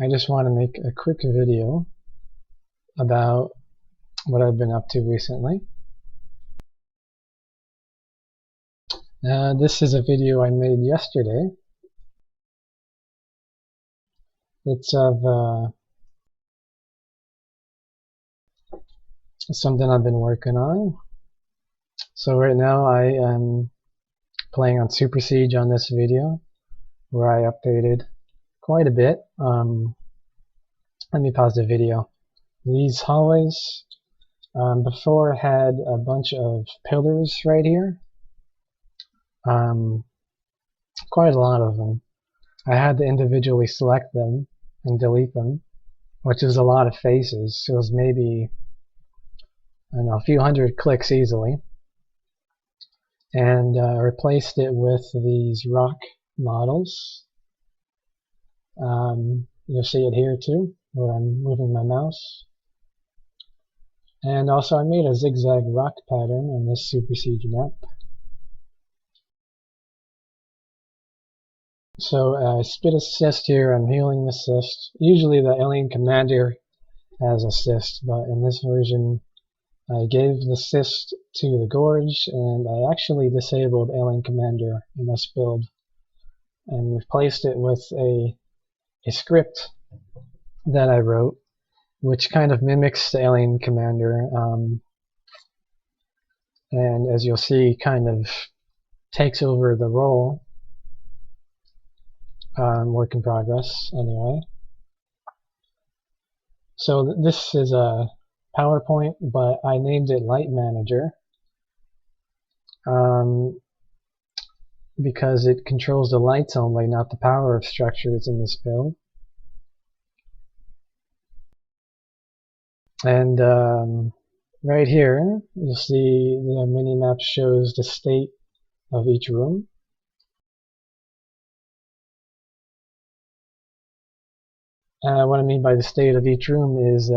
I just want to make a quick video about what I've been up to recently. This is a video I made yesterday. It's of something I've been working on. So right now I am playing on Super Siege on this video, where I updated quite a bit. Let me pause the video. These hallways before had a bunch of pillars right here. Quite a lot of them. I had to individually select them and delete them, which is a lot of faces. So it was maybe, I don't know, a few hundred clicks easily. And replaced it with these rock models. You'll see it here too, where I'm moving my mouse. And also I made a zigzag rock pattern on this Super Siege map. So I spit a cyst here, I'm healing the cyst. Usually the alien commander has a cyst, but in this version I gave the cyst to the Gorge, and I actually disabled alien commander in this build and replaced it with a script that I wrote, which kind of mimics the alien commander, and as you'll see, kind of takes over the role. Work in progress anyway. So this is a PowerPoint, but I named it Light Manager because it controls the lights only, not the power of structures in this build. And right here you'll see the mini-map shows the state of each room. What I mean by the state of each room is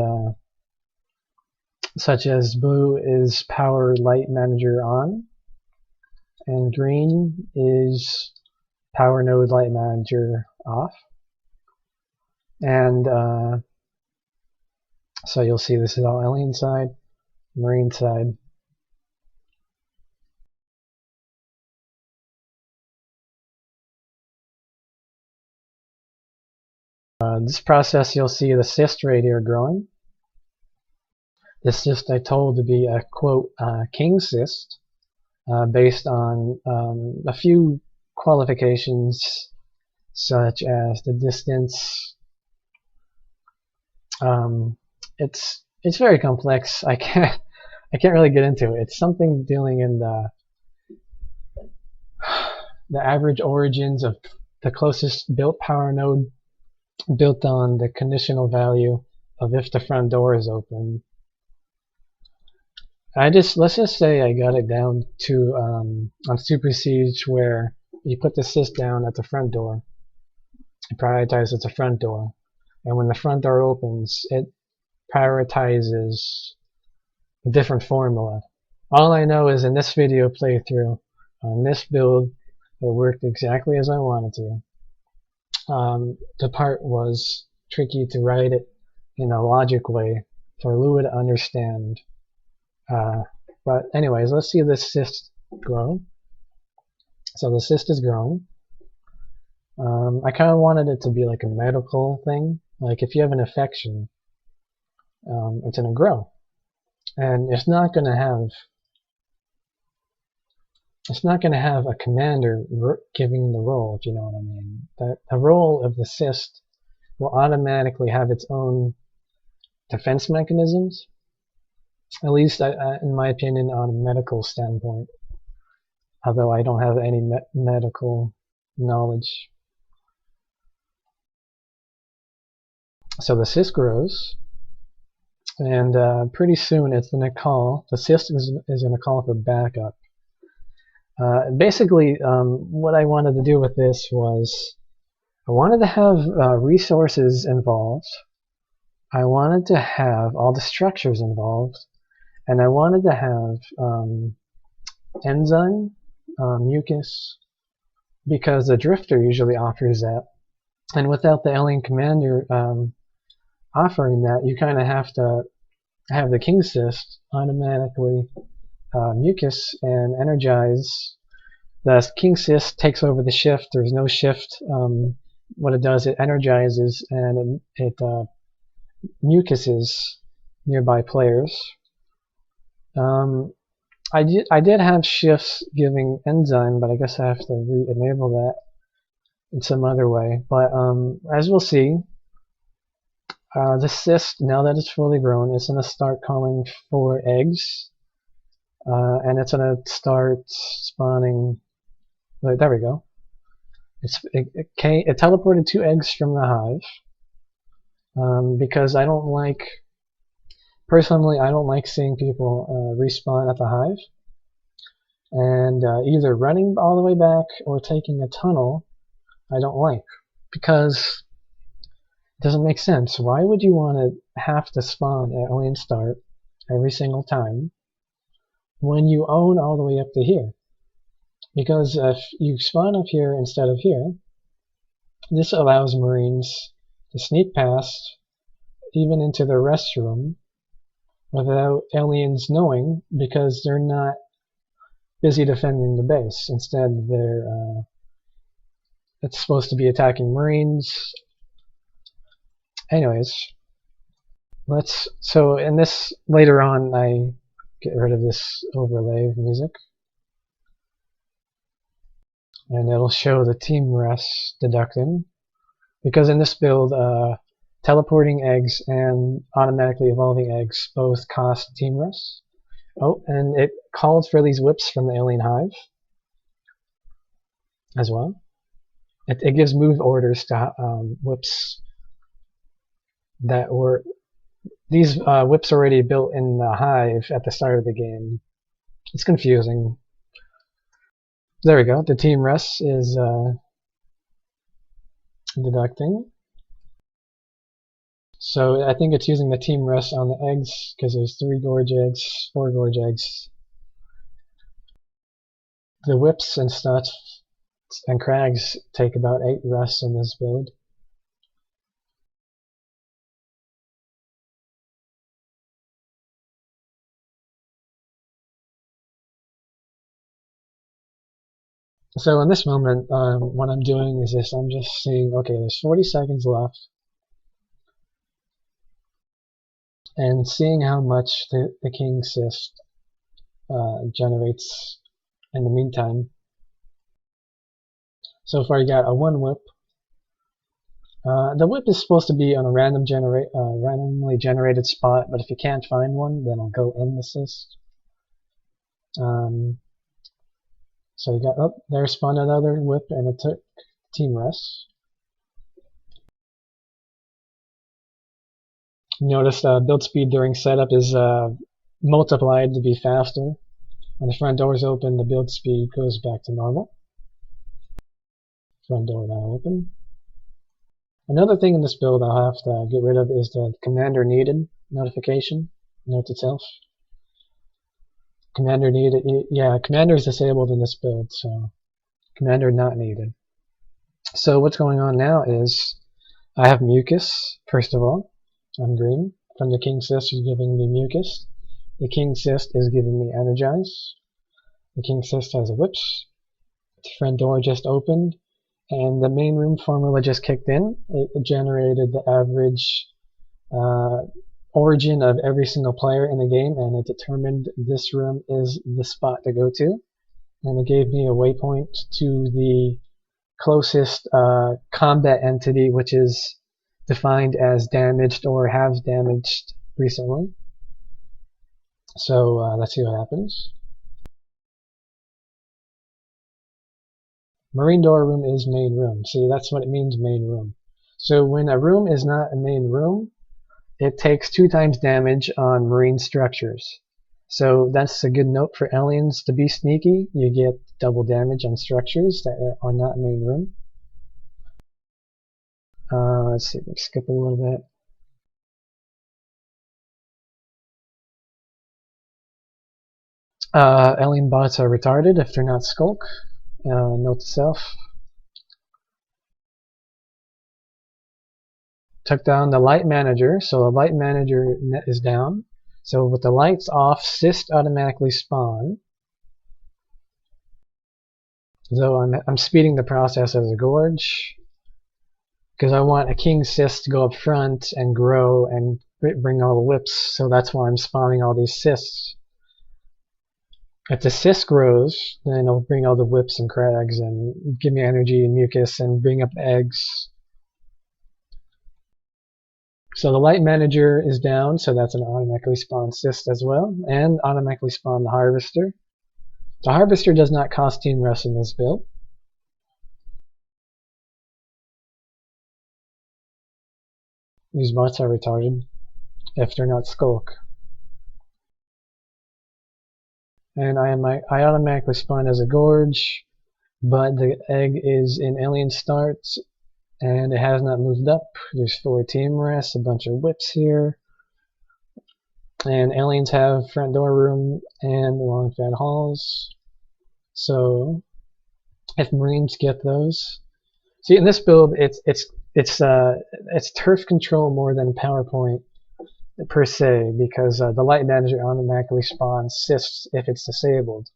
such as blue is power light manager on, and green is power node light manager off. And so you'll see this is all alien side, marine side. This process, you'll see the cyst right here growing. This cyst I told to be a quote King Cyst, based on a few qualifications such as the distance. It's very complex. I can't really get into it. It's something dealing in the average origins of the closest built power node, built on the conditional value of if the front door is open. Let's just say I got it down to on Super Siege, where you put the cyst down at the front door. It prioritizes the front door, and when the front door opens, it prioritizes a different formula. All I know is in this video playthrough, on this build, it worked exactly as I wanted to. The part was tricky to write it in a logic way for Lua to understand. But anyways, let's see this cyst grow. So the cyst is growing. I kind of wanted it to be like a medical thing. Like if you have an infection, it's going to grow. And it's not going to have a commander giving the role, if you know what I mean. The role of the cyst will automatically have its own defense mechanisms, at least in my opinion, on a medical standpoint, although I don't have any medical knowledge. So the cyst grows, and pretty soon it's going to call, the cyst is going to call for backup. Basically, what I wanted to do with this was I wanted to have resources involved. I wanted to have all the structures involved, and I wanted to have enzyme, mucus, because the drifter usually offers that, And without the alien commander offering that, you kind of have to have the King Cyst automatically mucus and energize. The King Cyst takes over the shift. There's no shift. What it does, it energizes and it mucuses nearby players. I did have shifts giving enzyme, but I guess I have to re-enable that in some other way. But as we'll see, the cyst, now that it's fully grown, is going to start calling for eggs, and it's going to start spawning. Wait, there we go. It teleported 2 eggs from the hive, because personally, I don't like seeing people respawn at the hive, and either running all the way back or taking a tunnel, I don't like, because it doesn't make sense. Why would you want to have to spawn at alien start every single time when you own all the way up to here? Because if you spawn up here instead of here, this allows Marines to sneak past, even into the restroom, without aliens knowing, because they're not busy defending the base. Instead, it's supposed to be attacking Marines. Anyways, so in this, later on, I get rid of this overlay music, and it'll show the team rest deducting, because in this build, teleporting eggs and automatically evolving eggs both cost team rest. Oh, and it called for these whips from the alien hive as well. It gives move orders to whips that were these whips already built in the hive at the start of the game. It's confusing. There we go. The team rest is deducting. So I think it's using the team rest on the eggs, because there's 3 Gorge eggs, 4 Gorge eggs. The whips and stuff and crags take about 8 rests in this build. So in this moment, what I'm doing is this. I'm just seeing, okay, there's 40 seconds left, and seeing how much the King Cyst generates in the meantime. So far you got a 1 whip. The whip is supposed to be on a randomly generated spot, but if you can't find one, then I'll go in the cyst. So you got, oh, there spawned another whip, and it took team rest. Notice build speed during setup is multiplied to be faster. When the front door is open, the build speed goes back to normal. Front door now open. Another thing in this build I'll have to get rid of is the commander needed notification. Note to self. Commander needed, yeah, commander is disabled in this build, so commander not needed. So what's going on now is I have mucus, first of all, on green, from the King Cyst is giving me mucus. The King Cyst is giving me energize. The King Cyst has whips. The front door just opened, and the main room formula just kicked in. It generated the average origin of every single player in the game, and it determined this room is the spot to go to, and it gave me a waypoint to the closest combat entity, which is defined as damaged or has damaged recently. So let's see what happens. Marine door room is main room. See, that's what it means, main room. So when a room is not a main room, it takes 2 times damage on marine structures. So that's a good note for aliens to be sneaky. You get double damage on structures that are not main room. Let's see, skip a little bit. Alien bots are retarded if they're not skulk. Note to self. Took down the light manager, so the light manager is down. So with the lights off, cysts automatically spawn. So I'm speeding the process as a Gorge, because I want a King Cyst to go up front and grow and bring all the whips, so that's why I'm spawning all these cysts. If the cyst grows, then it'll bring all the whips and crags and give me energy and mucus and bring up eggs. So the light manager is down, so that's an automatically spawned cyst as well, and automatically spawn the harvester. The harvester does not cost team rest in this build. These bots are retarded if they're not skulk. And I automatically spawn as a Gorge, but the egg is in alien starts and it has not moved up. There's 4 team rests, a bunch of whips here, and aliens have front door room and long fat halls. So if Marines get those, see in this build it's turf control more than PowerPoint per se, because the light manager automatically spawns cysts if it's disabled.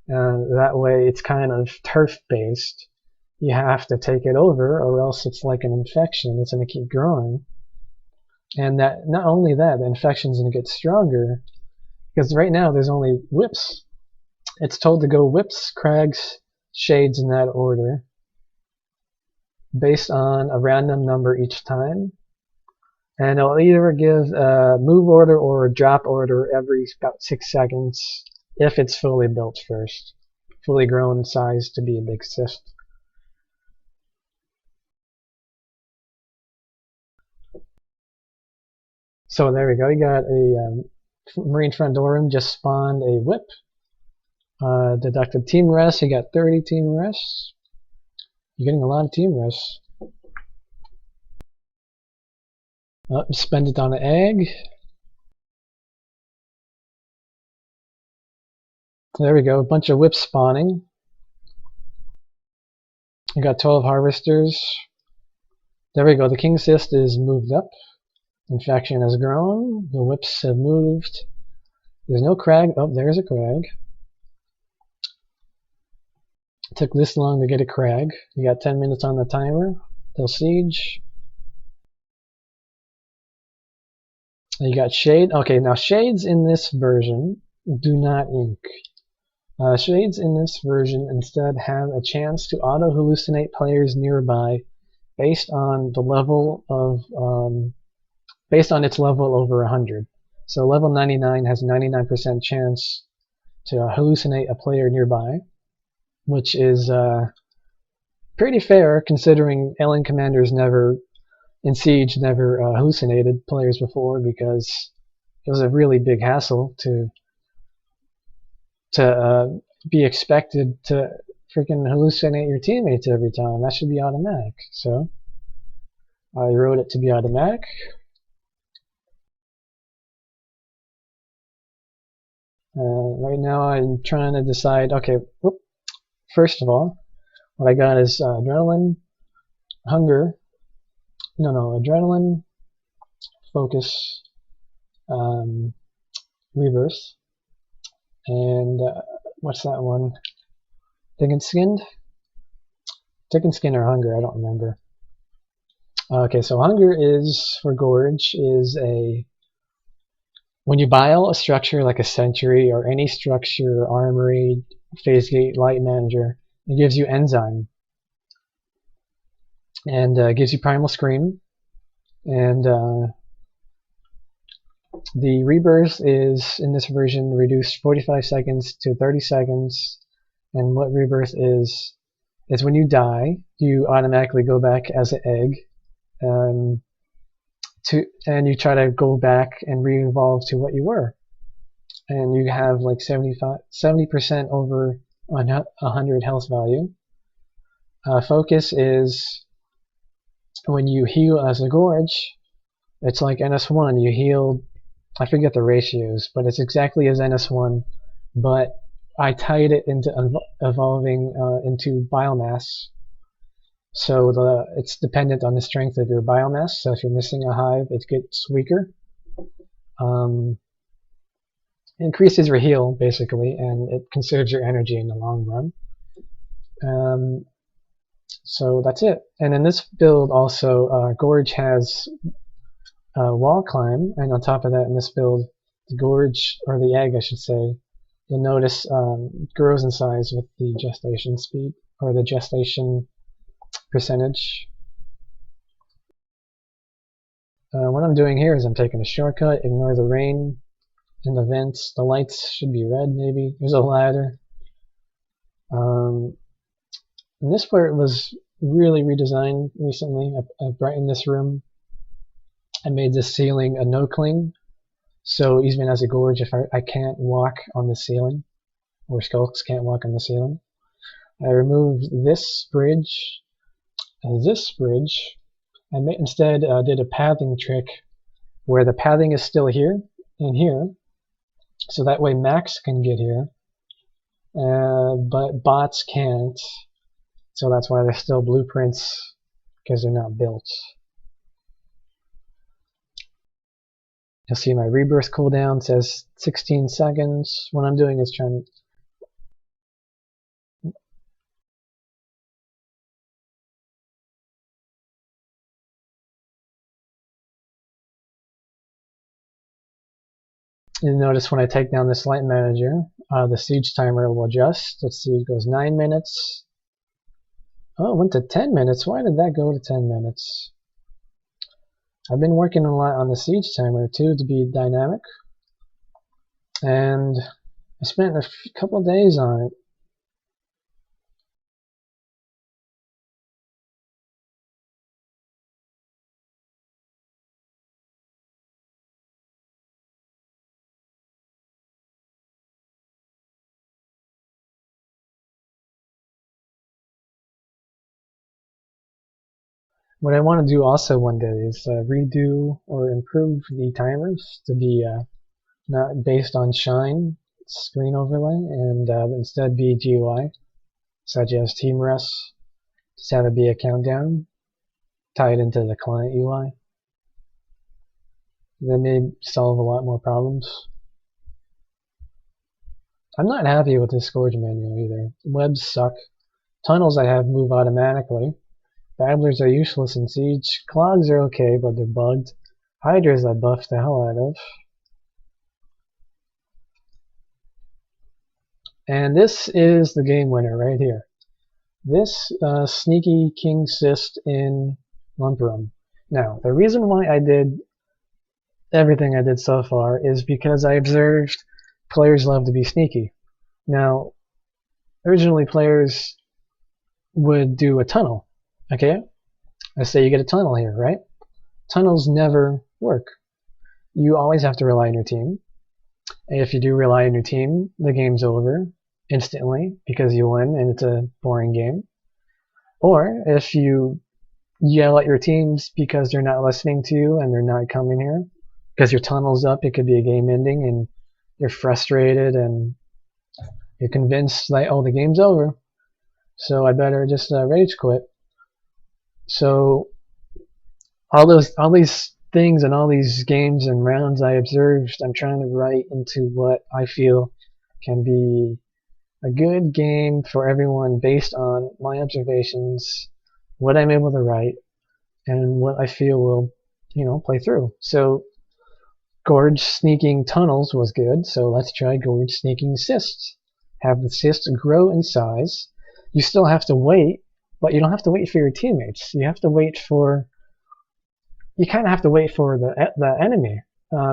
That way it's kind of turf based. You have to take it over or else it's like an infection. It's going to keep growing. And that not only that, the infection's going to get stronger, because right now there's only whips. It's told to go whips, crags, shades in that order, based on a random number each time. And it'll either give a move order or a drop order every about 6 seconds if it's fully built first. Fully grown size to be a big cyst. So there we go. You got a Marine front door room, just spawned a whip. Deducted team rests. You got 30 team rests. You're getting a lot of team rests. Spend it on an egg. There we go. A bunch of whips spawning. You got 12 harvesters. There we go. The King Cyst is moved up. Infection has grown. The whips have moved. There's no crag. Oh, there's a crag. It took this long to get a crag. You got 10 minutes on the timer. They'll siege. You got shade. Okay, now shades in this version do not ink. Shades in this version instead have a chance to auto-hallucinate players nearby based on the level of based on its level over 100. So level 99 has 99% chance to hallucinate a player nearby, which is pretty fair considering alien commanders in Siege never hallucinated players before, because it was a really big hassle to be expected to freaking hallucinate your teammates every time. That should be automatic. So I wrote it to be automatic. Right now I'm trying to decide, okay, first of all, what I got is adrenaline, hunger, adrenaline, focus, rebirth, and what's that one? Thick and skinned? Thick and skin or hunger, I don't remember. Okay, so hunger is, for Gorge, is when you bile a structure like a sentry or any structure, armory, phase gate, light manager, it gives you enzyme. And gives you primal scream. And the rebirth is, in this version, reduced 45 seconds to 30 seconds. And what rebirth is when you die, you automatically go back as an egg. And you try to go back and re-evolve to what you were. And you have like 70% over 100 health value. Focus is when you heal as a Gorge, it's like NS1. You heal, I forget the ratios, but it's exactly as NS1, but I tied it into evolving into biomass. So it's dependent on the strength of your biomass. So if you're missing a hive, it gets weaker. Increases your heal, basically, and it conserves your energy in the long run. So that's it. And in this build also, Gorge has wall climb, and on top of that, in this build, the Gorge, or the egg I should say, you'll notice grows in size with the gestation speed, or the gestation percentage. What I'm doing here is I'm taking a shortcut, ignore the rain and the vents. The lights should be red maybe. There's a ladder. And this part was really redesigned recently. I brightened this room. I made this ceiling a no-cling. So even as a Gorge, if I can't walk on the ceiling, or skulks can't walk on the ceiling. I removed this bridge, I instead did a pathing trick where the pathing is still here and here, so that way Max can get here, but bots can't, so that's why there's still blueprints, because they're not built. You'll see my rebirth cooldown says 16 seconds. What I'm doing is trying to you'll notice when I take down this light manager, the siege timer will adjust. Let's see, it goes 9 minutes. Oh, it went to 10 minutes. Why did that go to 10 minutes? I've been working a lot on the siege timer too to be dynamic. And I spent a couple days on it. What I want to do also one day is redo or improve the timers to be not based on shine screen overlay and instead be GUI, such as team rest. Just have it be a countdown tied into the client UI. That may solve a lot more problems. I'm not happy with this Gorge menu either. Webs suck. Tunnels I have move automatically. Babblers are useless in Siege. Clogs are okay, but they're bugged. Hydras I buffed the hell out of. And this is the game winner right here. This sneaky King Cyst in Lump Room. Now, the reason why I did everything I did so far is because I observed players love to be sneaky. Now, originally players would do a tunnel. Okay? Let's say you get a tunnel here, right? Tunnels never work. You always have to rely on your team. And if you do rely on your team, the game's over instantly because you win and it's a boring game. Or if you yell at your teams because they're not listening to you and they're not coming here, because your tunnel's up, it could be a game ending and you're frustrated and you're convinced like, oh, the game's over, so I better just rage quit. So all these things and all these games and rounds I observed, I'm trying to write into what I feel can be a good game for everyone based on my observations, what I'm able to write, and what I feel will, play through. So Gorge sneaking tunnels was good, so let's try Gorge sneaking cysts. Have the cysts grow in size. You still have to wait, but you don't have to wait for your teammates. You have to wait for, you kind of have to wait for the enemy,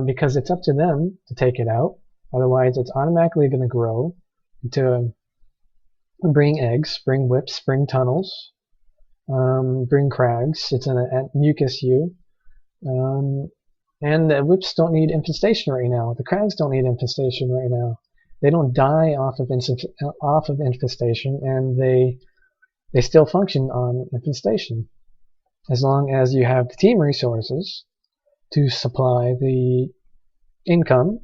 because it's up to them to take it out. Otherwise, it's automatically going to grow to bring eggs, bring whips, bring tunnels, bring crags. It's in a mucus hue. And the whips don't need infestation right now. The crags don't need infestation right now. They don't die off of infestation, and they still function on infestation. As long as you have the team resources to supply the income.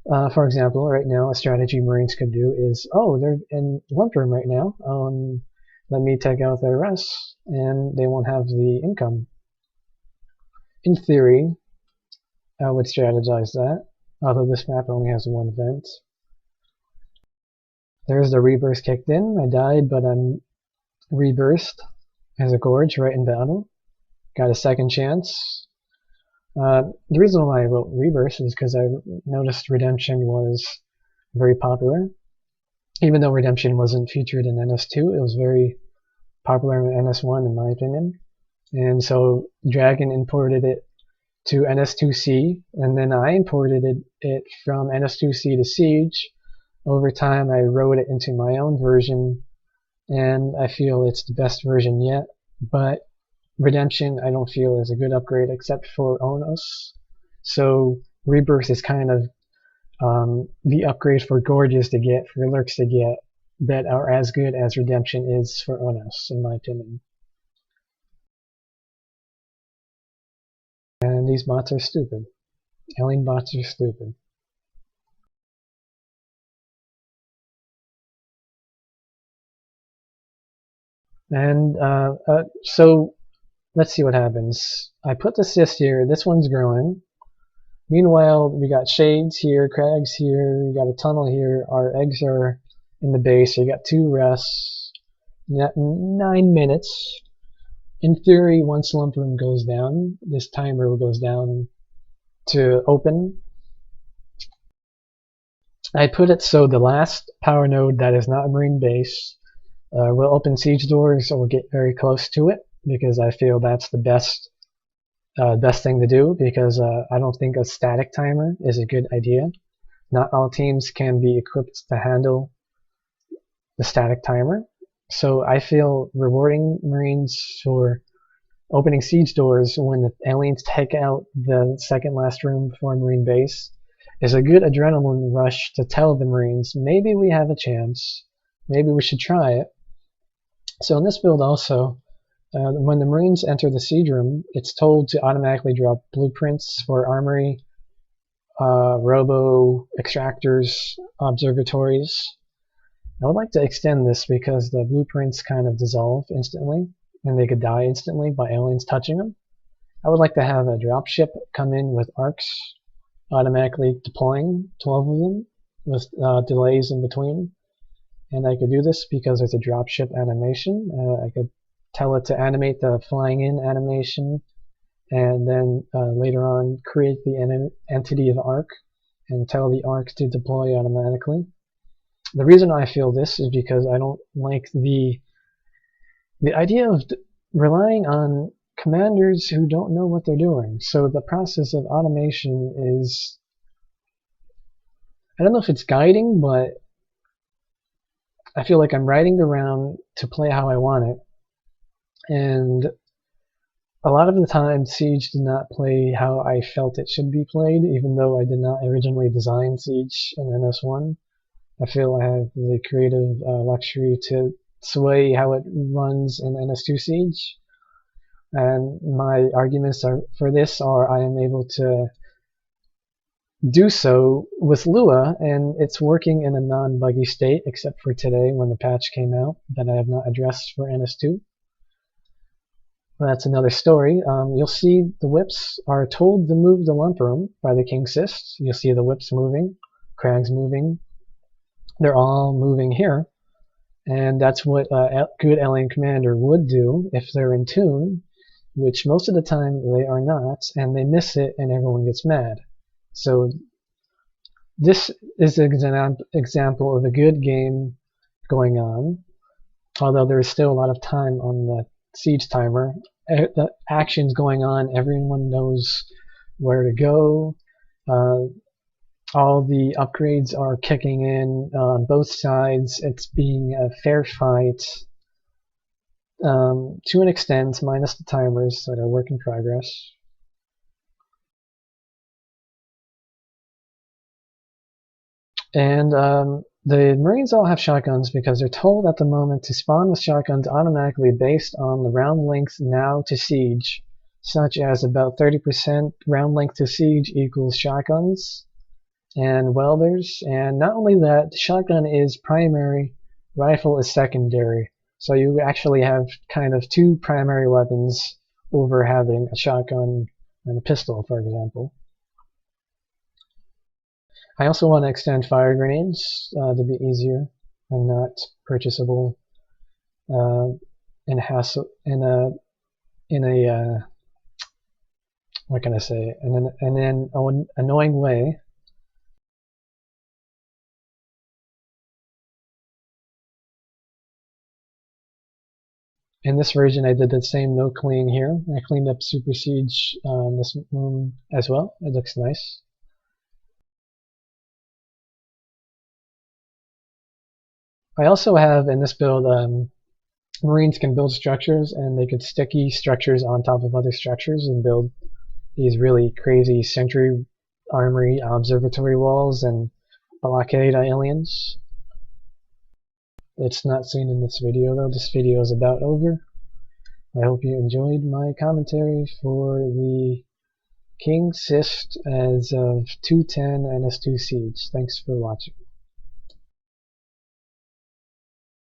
For example, right now, a strategy Marines could do is, oh, they're in Lump Room right now. let me take out their rests, and they won't have the income. In theory, I would strategize that, although this map only has one vent. There's the rebirth kicked in. I died, but I'm rebirthed as a Gorge right in battle. Got a second chance. The reason why I wrote rebirth is because I noticed Redemption was very popular. Even though Redemption wasn't featured in NS2, it was very popular in NS1 in my opinion. And so Dragon imported it to NS2C, and then I imported it from NS2C to Siege. Over time I wrote it into my own version, and I feel it's the best version yet, but Redemption I don't feel is a good upgrade except for Onos. So Rebirth is kind of the upgrade for Gorges to get, for Lurks to get, that are as good as Redemption is for Onos, in my opinion. And these bots are stupid. Alien bots are stupid. And so let's see what happens. I put the cyst here. This one's growing. Meanwhile, we got shades here, crags here, we got a tunnel here. Our eggs are in the base. So you got 2 rests. 9 minutes. In theory, once lump room goes down, this timer goes down to open. I put it so the last power node that is not a marine base will open siege doors or get very close to it, because I feel that's the best thing to do, because I don't think a static timer is a good idea. Not all teams can be equipped to handle the static timer. So I feel rewarding Marines for opening siege doors when the aliens take out the second last room before a Marine base is a good adrenaline rush to tell the Marines, maybe we have a chance, maybe we should try it. So in this build also, when the Marines enter the siege room, it's told to automatically drop blueprints for armory, robo extractors, observatories. I would like to extend this because the blueprints kind of dissolve instantly, and they could die instantly by aliens touching them. I would like to have a dropship come in with arcs, automatically deploying 12 of them with delays in between. And I could do this because there's a dropship animation. I could tell it to animate the flying in animation, and then later on create the entity of arc and tell the arc to deploy automatically. The reason I feel this is because I don't like the idea of relying on commanders who don't know what they're doing. So the process of automation is, I don't know if it's guiding, but I feel like I'm riding the round to play how I want it. And a lot of the time, Siege did not play how I felt it should be played, even though I did not originally design Siege in NS1. I feel I have the creative luxury to sway how it runs in NS2 Siege. And my arguments for this are I am able to do so with Lua, and it's working in a non-buggy state, except for today when the patch came out that I have not addressed for NS2. That's another story. You'll see the whips are told to move the lump room by the King Cyst. You'll see the whips moving, crags moving. They're all moving here. And that's what a good alien commander would do if they're in tune, which most of the time they are not, and they miss it and everyone gets mad. So this is an example of a good game going on, although there is still a lot of time on the siege timer. The action's going on, everyone knows where to go. All the upgrades are kicking in on both sides. It's being a fair fight to an extent, minus the timers that are work in progress. And the Marines all have shotguns because they're told at the moment to spawn with shotguns automatically based on the round length now to siege, such as about 30% round length to siege equals shotguns and welders. And not only that, the shotgun is primary, rifle is secondary. So you actually have kind of two primary weapons over having a shotgun and a pistol, for example. I also want to extend fire grenades to be easier and not purchasable in a what can I say, in an annoying way. In this version, I did the same no clean here. I cleaned up Super Siege this room as well. It looks nice. I also have in this build, Marines can build structures, and they could sticky structures on top of other structures and build these really crazy sentry armory observatory walls and blockade aliens. It's not seen in this video though. This video is about over. I hope you enjoyed my commentary for the King Cyst as of 210 NS2 Siege. Thanks for watching.